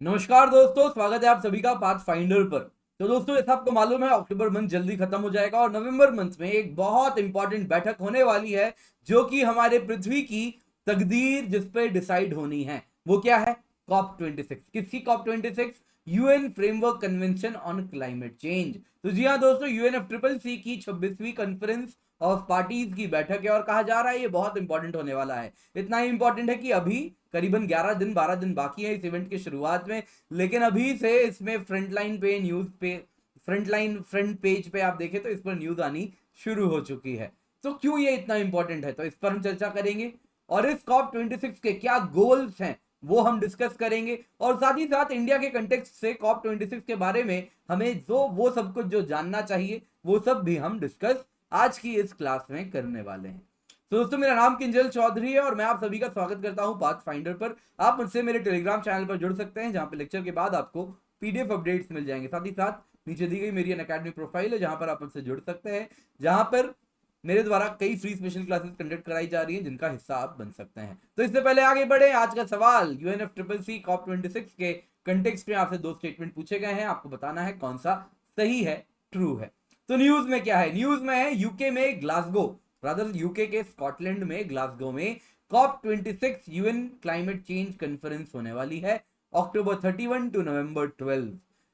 नमस्कार दोस्तों, स्वागत है आप सभी का पाथ फाइंडर पर। तो दोस्तों, जैसा आपको मालूम है, अक्टूबर मंथ जल्दी खत्म हो जाएगा और नवंबर मंथ में एक बहुत इंपॉर्टेंट बैठक होने वाली है जो कि हमारे पृथ्वी की तकदीर जिस पे डिसाइड होनी है। वो क्या है? COP26। किसकी COP26? UN framework convention on climate change. तो जी हाँ दोस्तों, UNFCCC की 26वीं कॉन्फ्रेंस ऑफ पार्टीज की बैठक है और कहा जा रहा है ये बहुत इंपॉर्टेंट होने वाला है। इतना ही इंपॉर्टेंट है कि अभी करीबन 12 दिन बाकी है इस इवेंट की शुरुआत में, लेकिन अभी से इसमें फ्रंट पेज पे आप देखें तो इस पर न्यूज आनी शुरू हो चुकी है। तो क्यों ये इतना इंपॉर्टेंट है, तो इस पर हम चर्चा करेंगे और इस COP26 के क्या गोल्स हैं वो हम डिस्कस करेंगे, और साथ ही साथ इंडिया के कंटेक्स्ट से COP26 के बारे में हमें जो वो सब कुछ जो जानना चाहिए वो सब भी हम डिस्कस आज की इस क्लास में करने वाले हैं। तो दोस्तों, मेरा नाम किंजल चौधरी है और मैं आप सभी का स्वागत करता हूं पाथ फाइंडर पर। आप मुझसे मेरे टेलीग्राम चैनल पर जुड़ सकते हैं, जहां पर लेक्चर के बाद आपको पीडीएफ अपडेट्स मिल जाएंगे। साथ ही साथ नीचे दी गई मेरी अनअकैडमी प्रोफाइल है, जहां पर आप मुझसे जुड़ सकते हैं, जहां पर मेरे द्वारा कई फ्री स्पेशल क्लासेस कंडक्ट कराई जा रही हैं जिनका हिस्सा आप बन सकते हैं। तो इससे पहले आगे बढ़े, आज का सवाल UNFCCC COP26 के कंटेक्स्ट में आपसे दो स्टेटमेंट पूछे गए हैं, आपको बताना है कौन सा सही है, ट्रू है। तो न्यूज में क्या है? न्यूज में है यूके में ग्लासगो, रादर यूके के स्कॉटलैंड में ग्लासगो में COP26 UN climate change conference होने वाली है अक्टूबर 31 टू नवंबर 12।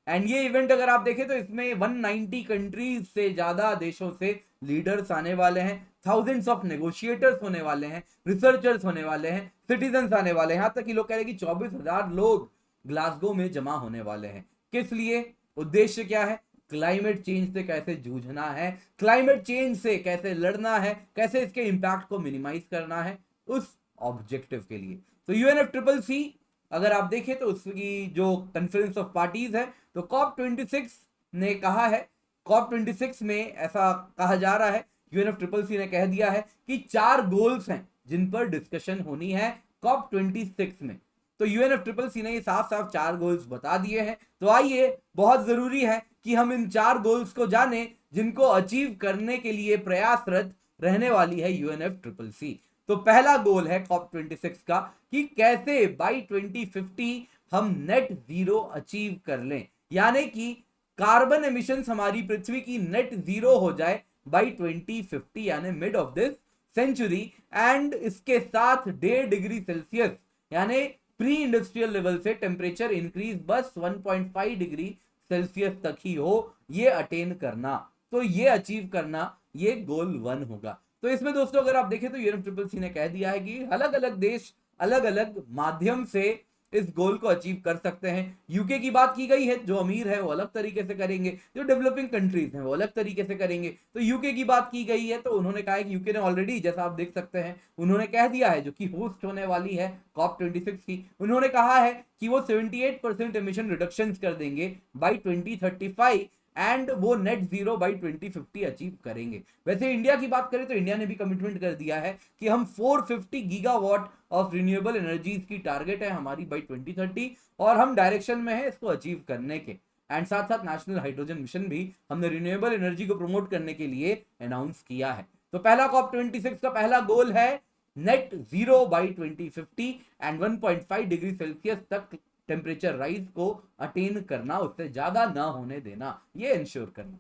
एंड ये इवेंट अगर आप देखें तो इसमें 190 कंट्रीज से ज्यादा देशों से लीडर्स आने वाले हैं, थाउजेंड्स ऑफ नेगोशिएटर्स होने वाले हैं, रिसर्चर्स होने वाले हैं, सिटीजन आने वाले हैं, यहां तक कि लोग कह रहे हैं कि 24,000 लोग ग्लासगो में जमा होने वाले हैं। किस लिए? उद्देश्य क्या है? क्लाइमेट चेंज से कैसे जूझना है, क्लाइमेट चेंज से कैसे लड़ना है, कैसे इसके इंपैक्ट को मिनिमाइज करना है, उस ऑब्जेक्टिव के लिए। तो UNFCCC अगर आप देखें तो उसकी जो कॉन्फ्रेंस ऑफ पार्टीज है, तो COP26 ने कहा है, COP26 में ऐसा कहा जा रहा है, UNFCCC ने कह दिया है कि 4 गोल्स हैं जिन पर डिस्कशन होनी है COP26 में। तो UNFCCC ने ये साफ साफ 4 गोल्स बता दिए हैं। तो आइए, बहुत जरूरी है कि हम इन 4 गोल्स को जाने जिनको अचीव करने के लिए प्रयासरत रहने वाली है UNFCCC। तो पहला गोल है COP26 का कि कैसे बाई 2050 हम नेट जीरो अचीव कर लें, यानी कि कार्बन एमिशंस हमारी पृथ्वी की नेट जीरो हो जाए बाई 2050, यानी mid of this century. And इसके साथ 1.5 डिग्री सेल्सियस यानी प्री इंडस्ट्रियल लेवल से टेम्परेचर इंक्रीज बस 1.5 डिग्री सेल्सियस तक ही हो, ये अटेन करना, तो ये अचीव करना, ये गोल 1 होगा। तो इसमें दोस्तों अगर आप देखें तो UNFCCC ने कह दिया है कि अलग अलग देश अलग अलग माध्यम से इस गोल को अचीव कर सकते हैं। यूके की बात की गई है, जो अमीर है वो अलग तरीके से करेंगे, जो डेवलपिंग कंट्रीज हैं वो अलग तरीके से करेंगे। तो यूके की बात की गई है तो उन्होंने कहा है कि यूके ने ऑलरेडी, जैसा आप देख सकते हैं, उन्होंने कह दिया है, जो कि होस्ट होने वाली है COP26 की, उन्होंने कहा है कि वो 78% एमिशन रिडक्शन कर देंगे बाई 2035 एंड वो नेट जीरो बाई 2050 अचीव करेंगे। वैसे इंडिया की बात करें तो इंडिया ने भी कमिटमेंट कर दिया है कि हम 450 गीगावाट ऑफ रिन्यूएबल एनर्जीज की टारगेट है हमारी बाई 2030, और हम डायरेक्शन में है इसको अचीव करने के। एंड साथ साथ नेशनल हाइड्रोजन मिशन भी हमने रिन्यूएबल एनर्जी को प्रमोट करने के लिए अनाउंस किया है। तो पहला COP26 का पहला गोल है net zero by 2050 and 1.5 degree Celsius तक टेम्परेचर राइज को अटेन करना, उससे ज्यादा ना होने देना, ये इंश्योर करना।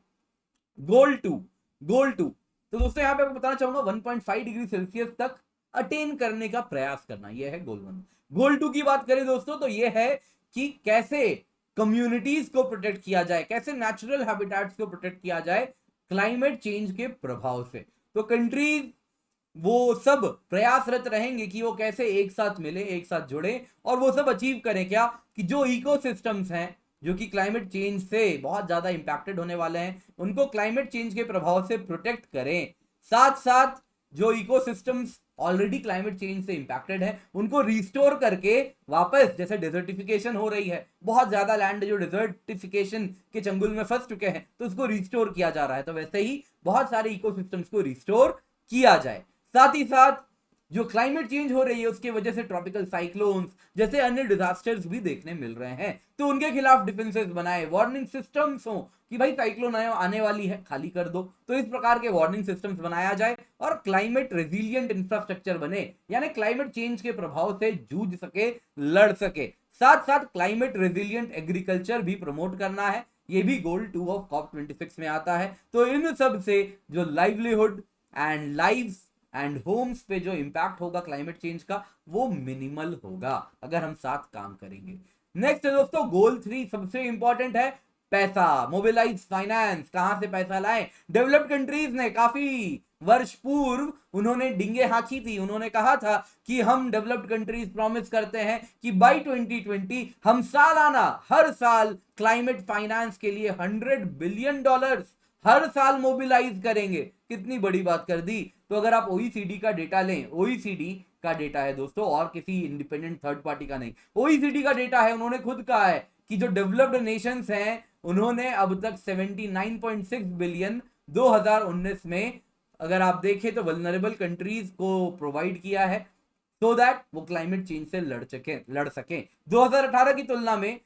गोल टू तो दोस्तों यहां पे आपको बताना चाहूंगा 1.5 डिग्री सेल्सियस तक अटेन करने का प्रयास करना, यह है गोल 1। गोल 2 की बात करें दोस्तों तो यह है कि कैसे कम्युनिटीज को प्रोटेक्ट किया जाए, कैसे नेचुरल हैबिटेट्स को प्रोटेक्ट किया जाए क्लाइमेट चेंज के प्रभाव से। तो कंट्रीज वो सब प्रयासरत रहेंगे कि वो कैसे एक साथ मिले, एक साथ जुड़े और वो सब अचीव करें क्या, कि जो इकोसिस्टम्स हैं जो कि क्लाइमेट चेंज से बहुत ज्यादा इंपैक्टेड होने वाले हैं, उनको क्लाइमेट चेंज के प्रभाव से प्रोटेक्ट करें। साथ साथ जो इकोसिस्टम्स ऑलरेडी क्लाइमेट चेंज से इंपैक्टेड है उनको रिस्टोर करके वापस, जैसे डेजर्टिफिकेशन हो रही है, बहुत ज्यादा लैंड जो डेजर्टिफिकेशन के चंगुल में फंस चुके हैं, तो उसको रिस्टोर किया जा रहा है। तो वैसे ही बहुत सारे इकोसिस्टम्स को रिस्टोर किया जाए। साथ ही साथ जो क्लाइमेट चेंज हो रही है उसकी वजह से ट्रॉपिकल साइक्लोन्स जैसे अन्य डिजास्टर्स भी देखने मिल रहे हैं, तो उनके खिलाफ डिफेंसेस बनाए, वार्निंग सिस्टम्स हो कि भाई साइक्लोन आने वाली है, खाली कर दो। तो इस प्रकार के वार्निंग सिस्टम्स बनाया जाए और क्लाइमेट रेजिलियंट इंफ्रास्ट्रक्चर बने, यानी क्लाइमेट चेंज के प्रभाव से जूझ सके, लड़ सके। साथ साथ क्लाइमेट रेजिलियंट एग्रीकल्चर भी प्रमोट करना है, ये भी गोल 2 ऑफ COP26 में आता है। तो इन सब से जो livelihood and lives and homes पे जो इंपैक्ट होगा क्लाइमेट चेंज का वो मिनिमल होगा अगर हम साथ काम करेंगे। नेक्स्ट है दोस्तों गोल 3, सबसे इंपॉर्टेंट है पैसा, मोबिलाइज फाइनेंस। कहां से पैसा लाएं? डेवलप्ड कंट्रीज ने काफी वर्ष पूर्व उन्होंने डिंगे हाँकी थी, उन्होंने कहा था कि हम डेवलप्ड कंट्रीज प्रॉमिस करते हैं कि बाय 2020 हम सालाना हर साल क्लाइमेट फाइनेंस के लिए $100 बिलियन हर साल मोबिलाइज करेंगे। कितनी बड़ी बात कर दी। तो अगर आप ओईसीडी का डेटा लें, ओईसीडी का डेटा है दोस्तों और किसी इंडिपेंडेंट थर्ड पार्टी का नहीं, ओईसीडी का डेटा है, उन्होंने खुद कहा है कि जो डेवलप्ड नेशंस हैं उन्होंने अब तक 79.6 बिलियन 2019 में अगर आप देखें तो वल्नरेबल कंट्रीज को प्रोवाइड किया है सो दैट वो क्लाइमेट चेंज से लड़ सकें। 2018 की तुलना में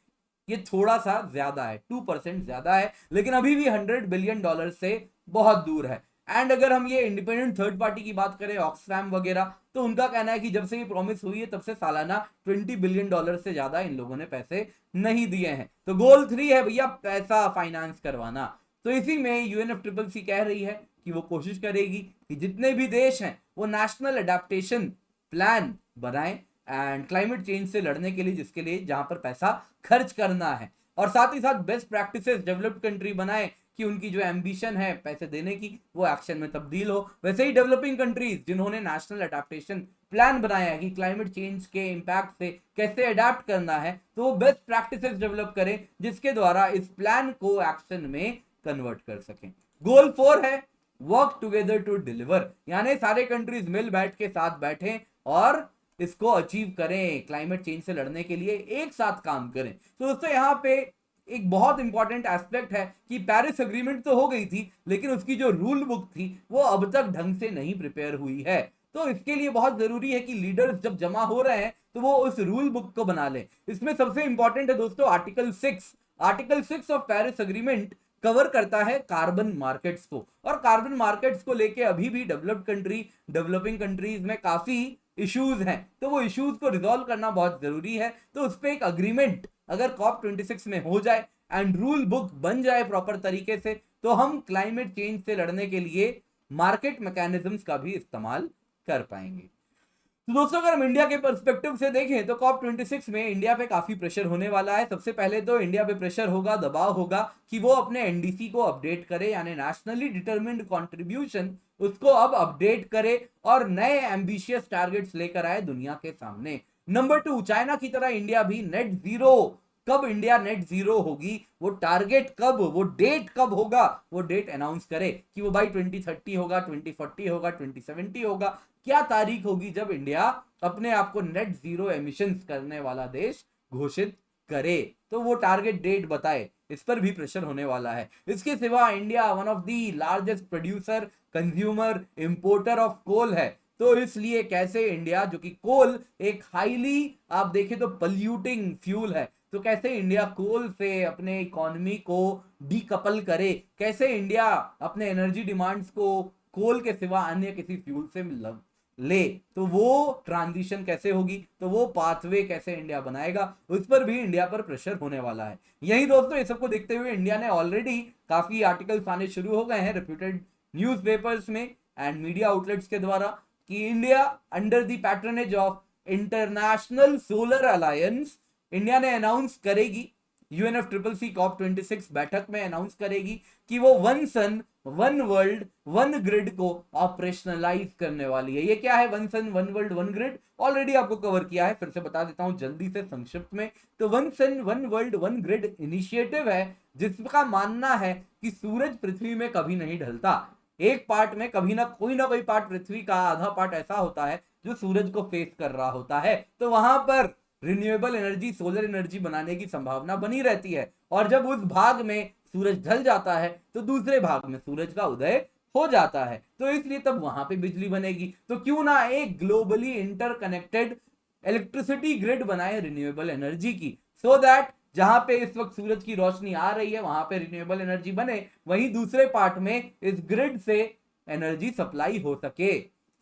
ये थोड़ा सा ज्यादा है, 2% ज्यादा है, लेकिन अभी भी $100 बिलियन से बहुत दूर है। एंड अगर हम ये इंडिपेंडेंट थर्ड पार्टी की बात करें, ऑक्सफैम वगैरह, तो उनका कहना है कि जब से ये प्रॉमिस हुई है तब से सालाना $20 बिलियन से ज्यादा इन लोगों ने पैसे नहीं दिए हैं। तो गोल 3 है भैया पैसा फाइनेंस करवाना। तो इसी में यूएनएफसीसीसी कह रही है कि वो कोशिश करेगी कि जितने भी देश हैं वो नेशनल अडेप्टेशन प्लान बनाएं एंड क्लाइमेट चेंज से लड़ने के लिए, जिसके लिए जहां पर पैसा खर्च करना है, और साथ ही साथ बेस्ट प्रैक्टिसेस डेवलप्ड कंट्री बनाए कि उनकी जो एम्बिशन है पैसे देने की वो एक्शन में तब्दील हो। वैसे ही डेवलपिंग कंट्रीज जिन्होंने नेशनल अडेप्टेशन प्लान बनाया है कि क्लाइमेट चेंज के इंपैक्ट से कैसे अडेप्ट करना है, तो वो बेस्ट प्रैक्टिसेस डेवलप करें जिसके द्वारा इस प्लान को एक्शन में कन्वर्ट कर सकें। गोल 4 है वर्क टुगेदर टू डिलीवर, यानी सारे कंट्रीज मिल बैठ के साथ बैठें और इसको अचीव करें, क्लाइमेट चेंज से लड़ने के लिए एक साथ काम करें। तो दोस्तों यहाँ पे एक बहुत इंपॉर्टेंट एस्पेक्ट है कि पेरिस एग्रीमेंट तो हो गई थी लेकिन उसकी जो रूल बुक थी वो अब तक ढंग से नहीं प्रिपेयर हुई है। तो इसके लिए बहुत जरूरी है कि लीडर्स जब जमा हो रहे हैं तो वो उस रूल बुक को बना लें। इसमें सबसे इंपॉर्टेंट है दोस्तों article 6। Article 6 of Paris agreement cover करता है कार्बन मार्केट्स को, और कार्बन मार्केट्स को लेके अभी भी डेवलप्ड कंट्री, डेवलपिंग कंट्रीज में काफी इश्यूज हैं, तो वो इश्यूज को रिजॉल्व करना बहुत जरूरी है। तो उस पर एक अग्रीमेंट अगर COP26 में हो जाए एंड रूल बुक बन जाए प्रॉपर तरीके से, तो हम क्लाइमेट चेंज से लड़ने के लिए मार्केट मैकेनिज्म्स का भी इस्तेमाल कर पाएंगे। तो दोस्तों अगर हम इंडिया के पर्सपेक्टिव से देखें तो COP26 में इंडिया पे काफी प्रेशर होने वाला है। सबसे पहले तो इंडिया पे प्रेशर होगा, दबाव होगा कि वो अपने एनडीसी को अपडेट करे, यानी नेशनली डिटरमिन्ड कंट्रीब्यूशन, उसको अब अपडेट करे और नए एम्बिशियस टारगेट्स लेकर आए दुनिया के सामने। नंबर 2, चाइना की तरह इंडिया भी नेट जीरो, कब इंडिया नेट जीरो होगी, वो टारगेट कब, वो डेट कब होगा, वो डेट अनाउंस करे कि वो बाई 2030 होगा, 2040 होगा, 2070 होगा, क्या तारीख होगी जब इंडिया अपने आप को नेट जीरो एमिशंस करने वाला देश घोषित करे, तो वो टारगेट डेट बताए। इस पर भी प्रेशर होने वाला है। इसके सिवा India one of the largest producer, consumer, importer of coal है, तो इसलिए कैसे इंडिया, जो कि कोल एक हाईली आप देखें तो पल्यूटिंग फ्यूल है, तो कैसे इंडिया कोल से अपने इकोनॉमी को डीकपल करे, कैसे इंडिया अपने एनर्जी डिमांड्स को कोल के सिवा अन्य किसी फ्यूल से ले, तो वो ट्रांजिशन कैसे होगी, तो वो पाथवे कैसे इंडिया बनाएगा, उस पर भी इंडिया पर प्रेशर होने वाला है। यही दोस्तों ये सबको देखते हुए इंडिया ने ऑलरेडी काफी आर्टिकल्स आने शुरू हो गए हैं रेप्यूटेड न्यूज़पेपर्स में एंड मीडिया आउटलेट्स के द्वारा कि India under the patronage of International Solar Alliance, India ने अनाउंस करेगी, यूएनएफसीसीसी COP26 बैठक में अनाउंस करेगी कि वो one sun one world one grid को ऑपरेशनलाइज करने वाली है। ये क्या है one sun one world one grid, already आपको कवर किया है, फिर से बता देता हूं जल्दी से संक्षिप्त में। तो one sun one world one grid initiative है जिसका मानना है कि सूरज पृथ्वी में कभी नहीं ढलता, एक पार्ट में कभी ना कोई पार्ट पृथ्वी का आधा पार्ट ऐसा होता है जो सूरज को फेस कर रहा होता है, तो वहां पर रिन्यूएबल एनर्जी, सोलर एनर्जी बनाने की संभावना बनी रहती है, और जब उस भाग में सूरज ढल जाता है तो दूसरे भाग में सूरज का उदय हो जाता है, तो इसलिए तब वहां पे बिजली बनेगी। तो क्यों ना एक ग्लोबली इंटरकनेक्टेड इलेक्ट्रिसिटी ग्रिड बनाए रिन्यूएबल एनर्जी की, सो दैट जहां पे इस वक्त सूरज की रोशनी आ रही है वहां पे रिन्यूएबल एनर्जी बने, वहीं दूसरे पार्ट में इस ग्रिड से एनर्जी सप्लाई हो सके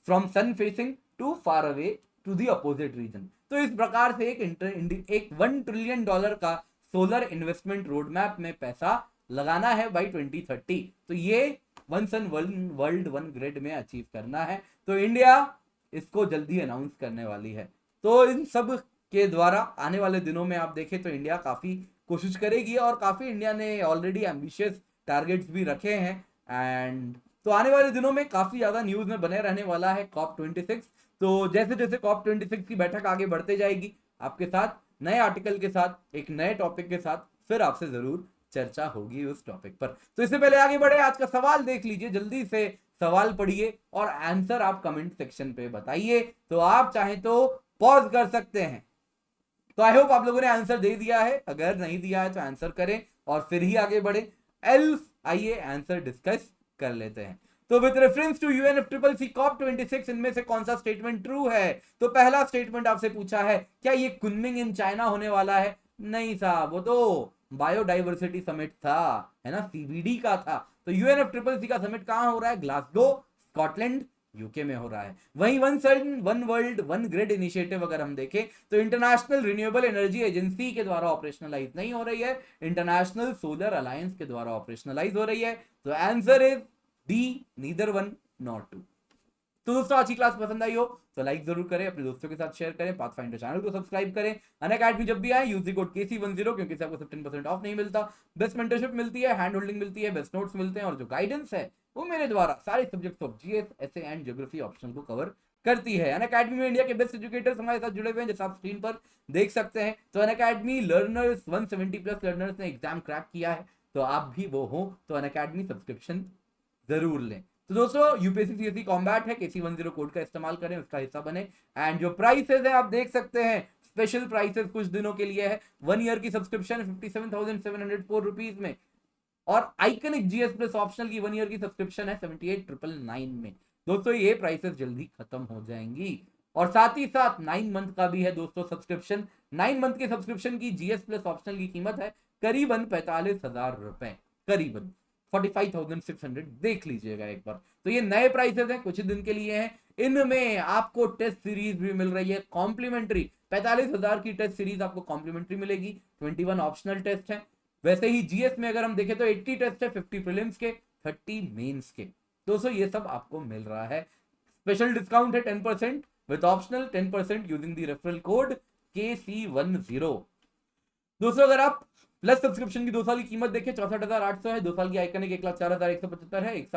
from sun facing to far away to the opposite region. तो इस प्रकार से एक $1 ट्रिलियन का सोलर इन्वेस्टमेंट रोड मैप में पैसा लगाना है बाई 2030। तो ये वन सन वर्ल्ड वन ग्रिड में अचीव करना है, तो इंडिया इसको जल्दी अनाउंस करने वाली है। तो इन सब के द्वारा आने वाले दिनों में आप देखें तो इंडिया काफी कोशिश करेगी, और काफी इंडिया ने ऑलरेडी एम्बिशियस टारगेट्स भी रखे हैं। एंड तो आने वाले दिनों में काफी ज्यादा न्यूज में बने रहने वाला है COP26। तो जैसे जैसे COP26 की बैठक आगे बढ़ते जाएगी, आपके साथ नए आर्टिकल के साथ एक नए टॉपिक के साथ फिर आपसे जरूर चर्चा होगी उस टॉपिक पर। तो इससे पहले आगे बढ़े, आज का सवाल देख लीजिए, जल्दी से सवाल पढ़िए और आंसर आप कमेंट सेक्शन पे बताइए। तो आप चाहें तो पॉज कर सकते हैं। तो आई होप आप लोगों ने आंसर दे दिया है, अगर नहीं दिया है तो आंसर करें और फिर ही आगे बढ़े, एल्स आइए आंसर डिस्कस कर लेते हैं। तो with reference to UNFCCC COP26 इनमें से कौन सा स्टेटमेंट ट्रू है? तो पहला स्टेटमेंट आपसे पूछा है, क्या ये कुनमिंग इन चाइना होने वाला है? नहीं साहब, वो तो बायोडाइवर्सिटी समिट था, है ना, CBD का था। तो UNFCCC का समिट कहां हो रहा है? ग्लासगो, स्कॉटलैंड, यूके में हो रहा है। वहीं one sun one world one grid initiative अगर हम देखें तो इंटरनेशनल रिन्यूएबल एनर्जी एजेंसी के द्वारा ऑपरेशनलाइज नहीं हो रही है, इंटरनेशनल सोलर अलायंस के द्वारा ऑपरेशनलाइज हो रही है। तो answer is D, neither one not two. तो दोस्तों आज की क्लास पसंद आई हो तो लाइक जरूर करें, अपने दोस्तों के साथ शेयर करें, पाथफाइंडर चैनल को सब्सक्राइब करें। अनअकैडमी जब भी आए यूज द कोड KC10 क्योंकि इससे आपको 15% ऑफ नहीं मिलता, बेस्ट मेंटरशिप मिलती है, हैंड होल्डिंग मिलती है, बेस्ट नोट्स मिलते हैं, और जो गाइडेंस है वो मेरे द्वारा सारे subjects of GS, SA and geography option को कवर करती है। अनअकैडमी में इंडिया के बेस्ट एजुकेटर्स हमारे साथ जुड़े हुए हैं, जैसे आप स्क्रीन पर देख सकते हैं। तो अनअकैडमी लर्नर्स 170+ लर्नर्स ने एग्जाम क्रैक किया है, तो आप भी वो हो तो अनअकैडमी सब्सक्रिप्शन जरूर लें। तो दोस्तों UPSC CSE कॉम्बैट है, KC10 कोड का इस्तेमाल करें, उसका हिस्सा बने। एंड जो प्राइसेस है आप देख सकते हैं, स्पेशल प्राइसेस कुछ दिनों के लिए है। 1 ईयर की सब्सक्रिप्शन 57,704 रुपीज में, और आइकनिक GS प्लस ऑप्शनल की 1 ईयर की सब्सक्रिप्शन है 78,999 में। दोस्तों ये प्राइसेस जल्दी खत्म हो जाएंगी। और साथ ही साथ 9 मंथ का भी है दोस्तों सब्सक्रिप्शन। 9 मंथ के सब्सक्रिप्शन की GS प्लस ऑप्शनल की कीमत है करीबन 45,000 रुपए, करीबन 45,600, देख लीजिएगा एक बार। तो ये नए प्राइसेस हैं, कुछ ही दिन के लिए हैं। इनमें आपको टेस्ट सीरीज भी मिल रही है कॉम्प्लीमेंट्री, 45,000 की टेस्ट सीरीज आपको कॉम्प्लीमेंट्री मिलेगी, 21 ऑप्शनल टेस्ट है। वैसे ही GS में अगर हम देखें तो 80 टेस्ट है, 50 प्रीलिम्स के, 30 मेंस के। दोस्तों ये सब आपको मिल रहा है। स्पेशल डिस्काउंट है 10% with optional 10% using the referral code KC10। दोस्तों अगर आप प्लस सब्सक्रिप्शन की 2 साल की कीमत देखें 64,800 है, 2 साल की आइकनिक 1,04,175 है, एक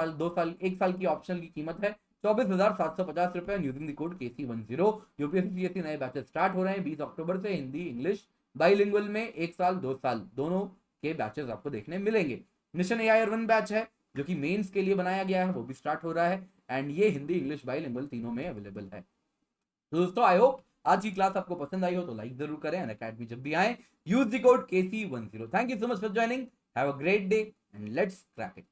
साल की ऑप्शनल की कीमत है 24,750 रुपए using the code KC10। UPSC CSE नए बैचेस स्टार्ट हो रहे हैं 20 अक्टूबर से, हिंदी इंग्लिश बाइलिंगुअल में 1 साल 2 साल दोनों के बैचेस आपको देखने मिलेंगे। मिशन AI अर्बन बैच है जो कि मेंस के लिए बनाया गया है, वो भी स्टार्ट हो रहा है, एंड ये हिंदी इंग्लिश बाइलिंगुअल तीनों में अवेलेबल है। तो दोस्तों आई होप आज की क्लास आपको पसंद आई हो तो लाइक जरूर करें। अनअकैडमी जब भी आए use the code KC10। Thank you so much for joining, have a great day and let's crack it.